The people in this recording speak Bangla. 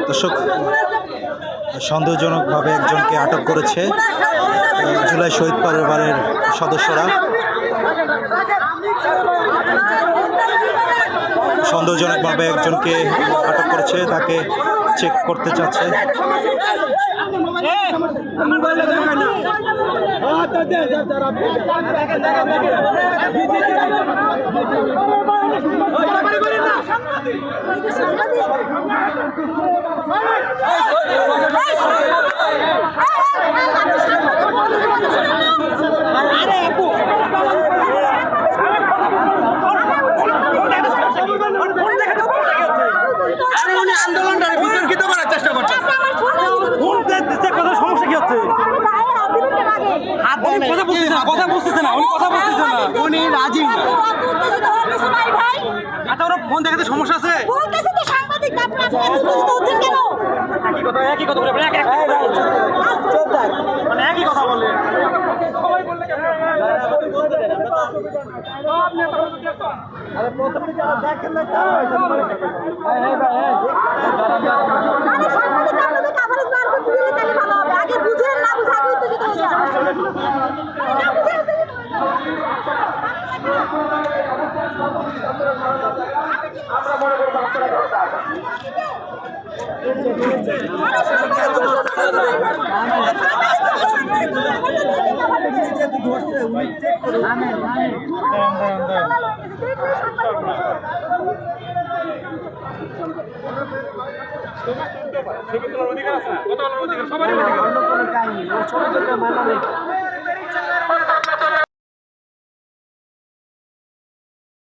দর্শক, সন্দেহজনকভাবে একজনকে আটক করেছে জুলাই শহীদ পরিবারের সদস্যরা। সন্দেহজনকভাবে একজনকে আটক করেছে, তাকে চেক করতে চাচ্ছে। আন্দোলনটা বিতর্কিত করার চেষ্টা করছে। সমস্যা কি হচ্ছে? কথা বুঝতেছে না, উনি রাজি। আচ্ছা, ওরা ফোন দেখাতে সমস্যা আছে। একই কথা বলে, একই কথা বলে। অধিকার আছে, কথা বলার অধিকার সবারই অধিকার।